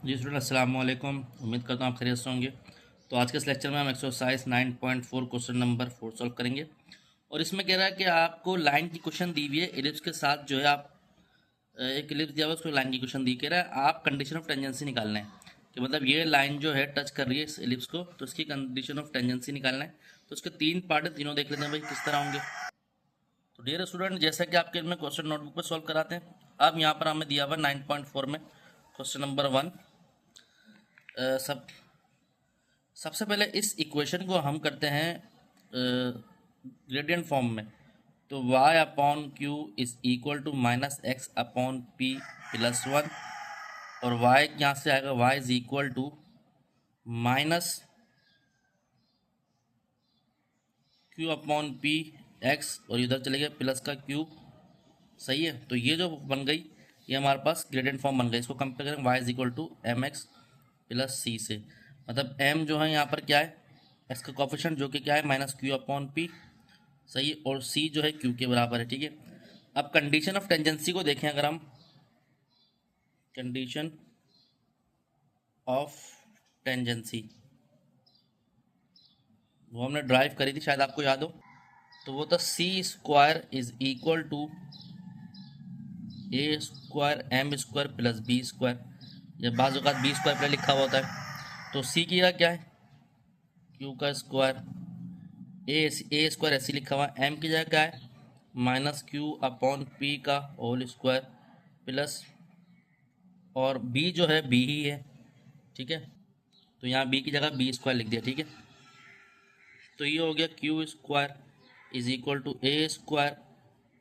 जी student अस्सलाम वालेकुम। उम्मीद करता हूँ आप खैरियत से होंगे। तो आज के इस लेक्चर में हम एक्सरसाइज 9.4 क्वेश्चन नंबर 4 सॉल्व करेंगे। और इसमें कह रहा है कि आपको लाइन की क्वेश्चन दी हुई है, एलिप्स के साथ जो है आप एक एलिप्स दिया हुआ है, उसको लाइन की क्वेश्चन दी। कह रहा है आप कंडीशन ऑफ टेंजेंसी निकालना है कि मतलब ये लाइन जो है टच कर रही है इस एलिप्स को, तो इसकी कंडीशन ऑफ टेंजेंसी निकालना है। तो उसके तीन पार्ट है, तीनों देख लेते हैं भाई किस तरह होंगे। तो डियर स्टूडेंट, जैसा कि आपके में क्वेश्चन नोटबुक पर सॉल्व कराते हैं, अब यहाँ पर हमें दिया हुआ 9.4 में क्वेश्चन नंबर 1। सब सबसे पहले इस इक्वेशन को हम करते हैं ग्रेडियंट फॉर्म में। तो y upon q is equal to minus x upon p plus one, और y यहाँ से आएगा y is equal to minus q upon p x, और इधर चले गए प्लस का क्यूब। सही है, तो ये जो बन गई ये हमारे पास ग्रेडियंट फॉर्म बन गई। इसको कंपेयर करें y is equal to M x plus C से, मतलब m जो है यहाँ पर क्या है, x का कोफिशिएंट जो कि क्या है माइनस क्यू अपॉन पी। सही है, और c जो है q के बराबर है। ठीक है, अब कंडीशन ऑफ टेंजेंसी को देखें, अगर हम कंडीशन ऑफ टेंजेंसी वो हमने ड्राइव करी थी, शायद आपको याद हो। तो वो था C square is equal to A square M square plus B square, या बाज़ औक़ात बी स्क्वायर पहले लिखा हुआ होता है। तो सी की जगह क्या है, क्यू का स्क्वायर, ए स्क्वायर ऐसे लिखा हुआ है, एम की जगह क्या है माइनस क्यू अपॉन पी का होल स्क्वायर प्लस, और बी जो है बी ही है। ठीक है, तो यहाँ बी की जगह बी स्क्वायर लिख दिया। ठीक है, तो ये हो गया q square is equal to A square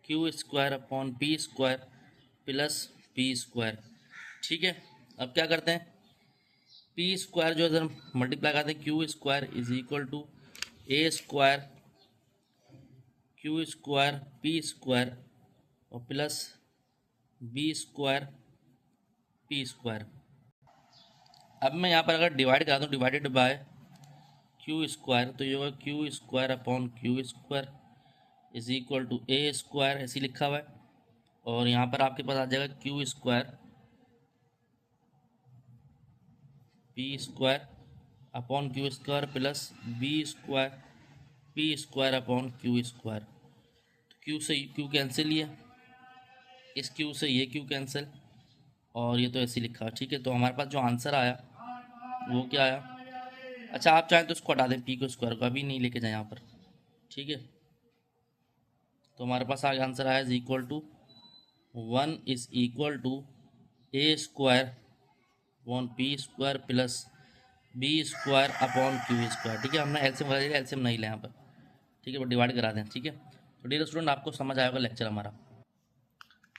Q square upon p square plus p square. ठीक है, अब क्या करते हैं, पी स्क्वायर जो है मल्टीप्लाई करते हैं, Q square is equal to A square Q square P square और plus B square P square. अब मैं यहाँ पर अगर डिवाइड करा दूँ, डिवाइडेड बाय क्यू स्क्वायर, तो ये होगा q square upon q square is equal to A square ऐसे लिखा हुआ है, और यहाँ पर आपके पास आ जाएगा q square P square upon q square plus B square P square upon q square. तो क्यू से क्यू कैंसिल लिया, इस क्यू से ये क्यू कैंसिल, और ये तो ऐसे लिखा। ठीक है, तो हमारे पास जो आंसर आया वो क्या आया। अच्छा, आप चाहें तो इसको हटा दें, पी को स्क्वायर को अभी नहीं लेके जाए यहाँ पर। ठीक है, तो हमारे पास आगे आंसर आया is equal to 1 is equal to A square upon p square plus B square upon q square. ठीक है, हमने एलसीएम करा दिया, एलसीएम नहीं लिया यहाँ पर। ठीक है, वो डिवाइड करा दें। ठीक है, तो डियर स्टूडेंट आपको समझ आएगा लेक्चर हमारा।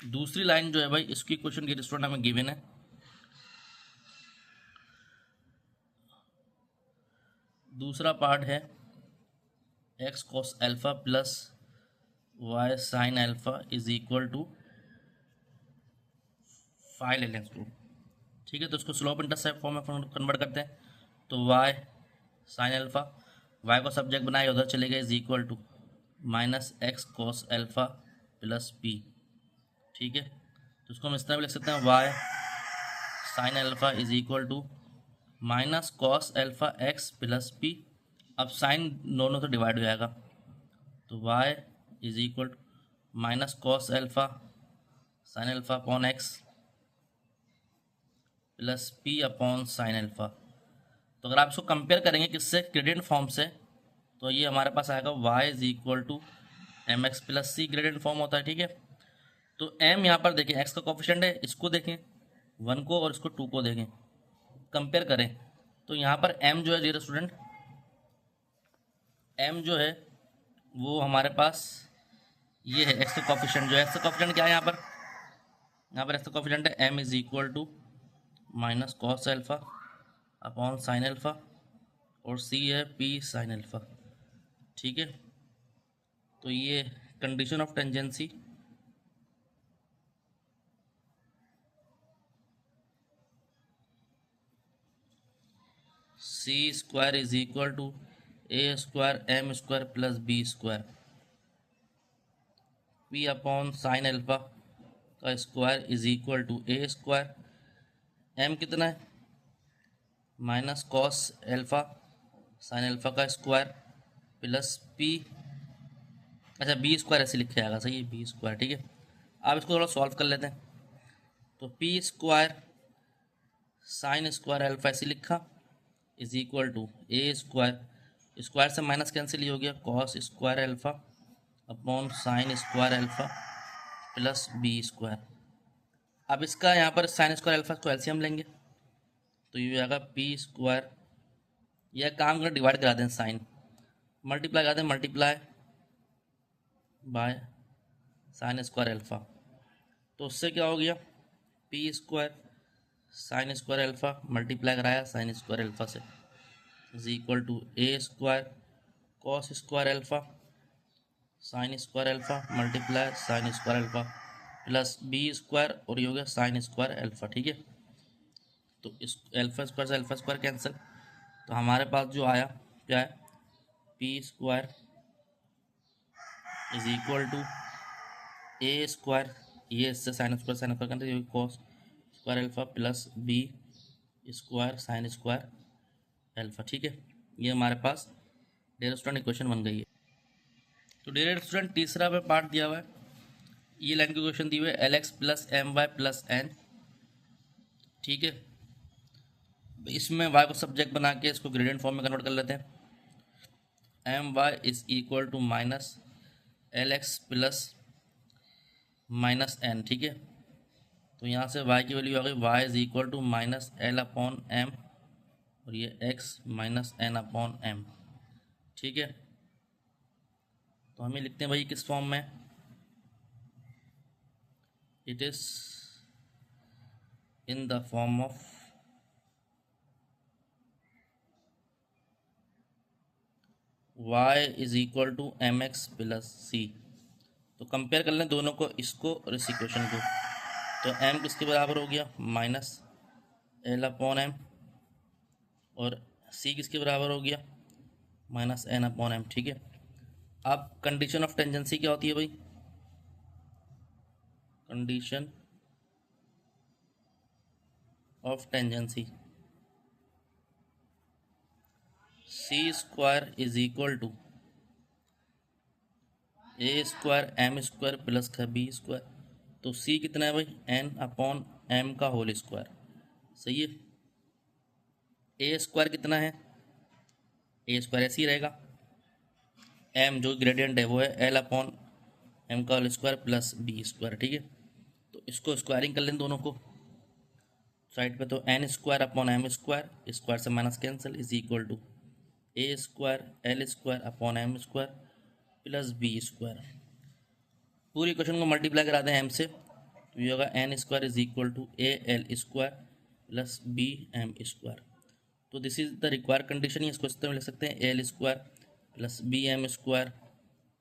दूसरी लाइन जो है भाई, इसकी क्वेश्चन डियर स्टूडेंट हमें गिवन है। दूसरा पार्ट है x cos alpha plus y sine alpha is equal to 5 ln two. ठीक है, तो इसको स्लोप इंटरसेप्ट फॉर्म में कन्वर्ट करते हैं। तो वाई साइन एल्फा, वाई को सब्जेक्ट बनाए उधर चले गए is equal to minus x cos alpha plus p. ठीक है, तो इसको हम इस तरह भी लिख सकते हैं, y sine alpha is equal to minus cos alpha x plus p. अब साइन दोनों से डिवाइड हो जाएगा, तो y is equal to minus cos alpha sine alpha upon x plus p upon sine alpha. तो अगर आप इसको कंपेयर करेंगे किससे, ग्रेडियंट फॉर्म से, तो ये हमारे पास आएगा y is equal to M x plus c, gradient form होता है। ठीक है, तो m यहाँ पर देखें x का कोफिशिएंट है, इसको देखें 1 को और इसको 2 को देखें, कंपेयर करें। तो यहाँ पर m जो है डियर स्टूडेंट, m जो है वो हमारे पास ये है एक्स का कोफिशिएंट। जो एक्स का कोफिशिएंट क्या है यहाँ पर एक्स का कोफिशिएंट है m is equal to minus cos alpha upon sine alpha, और c है p साइन एल्फा। ठीक है, तो ये condition of tangency c square is equal to A square M square plus B square, p upon sine alpha का square is equal to A square, m कितना है minus cos alpha sine alpha का square plus P, अच्छा B square ऐसे लिखा जाएगा, सही है बी स्क्वायर, ठीक है। अब इसको थोड़ा सॉल्व कर लेते हैं। तो p square sine square alpha ऐसे लिखा is equal to A square, square से माइनस कैंसिल ही हो गया, cos square alpha upon sine square alpha plus B square. अब इसका यहाँ पर साइन स्क्वायर एल्फ़ा को एलसीएम लेंगे तो ये हो जाएगा पी स्क्वायर, यह काम कर डिवाइड करा दें, साइन मल्टीप्लाई करा दें, multiply by sine square alpha, तो उससे क्या हो गया p square sine square alpha multiply कराया साइन स्क्वायर एल्फ़ा से is equal to A square cos square alpha sine square alpha multiply sine square alpha plus B square और ये हो गया साइन स्क्वायर एल्फ़ा, ठीक है। तो इस एल्फ़ा स्क्वायर से एल्फ़ा स्क्वायर कैंसिल, तो हमारे पास जो आया क्या है p square is equal to A square, ये इससे sine square cancel, cos square alpha plus B square sine square alpha, ठीक है। ये हमारे पास डियर स्टूडेंट इक्वेशन बन गई है। तो डियर स्टूडेंट तीसरा पे पार्ट दिया हुआ है, ये लाइन के क्वेश्चन दिए हुए l x plus m y plus n, ठीक है। इसमें वाई को सब्जेक्ट बना के इसको ग्रेडियंट फॉर्म में कन्वर्ट कर लेते हैं। M y is equal to minus l x plus minus n, ठीक है। तो यहाँ से y की वैल्यू आ गई y is equal to minus l upon m और ये x minus n upon m, ठीक है। तो हमें लिखते हैं भाई किस फॉर्म में, it is in the form of y is equal to M x plus C. तो कंपेयर कर लें दोनों को, इसको और इस इक्वेशन को, तो m किसके बराबर हो गया माइनस एल अपॉन एम और c किसके बराबर हो गया माइनस एन अपॉन एम, ठीक है। अब कंडीशन ऑफ टेंजेंसी क्या होती है भाई, condition of tangency c square is equal to A square M square plus का बी स्क्वायर। तो सी कितना है भाई एन अपॉन एम का होल स्क्वायर, सही है। ए स्क्वायर कितना है, ए स्क्वायर ऐसे ही रहेगा, एम जो ग्रेडियंट है वो है एल अपॉन एम का whole square plus B square, ठीक है। तो इसको स्क्वायरिंग कर लें दोनों को साइड पे, तो N square upon M square, square से minus cancel is equal to A square L square upon M square plus B square. पूरी क्वेश्चन को मल्टीप्लाई करा दें एम से, तो ये होगा N square is equal to A L square plus B M square. तो this is the required condition, इसको इस तरह लिख सकते हैं L square plus B M square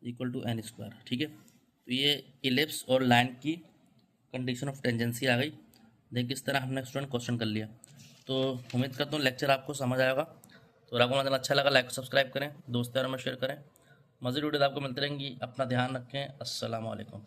equal to N square, ठीक है। तो ये इलिप्स और लाइन की कंडीशन ऑफ टेंजेंसी आ गई। देखिए किस तरह हमने स्टूडेंट क्वेश्चन कर लिया। तो उम्मीद करता हूँ लेक्चर आपको समझ आएगा। तो अगर आपको अच्छा लगा लाइक सब्सक्राइब करें, दोस्तों में शेयर करें। मज़ीद वीडियो आपको मिलती रहेंगी। अपना ध्यान रखें। अस्सलाम वालेकुम।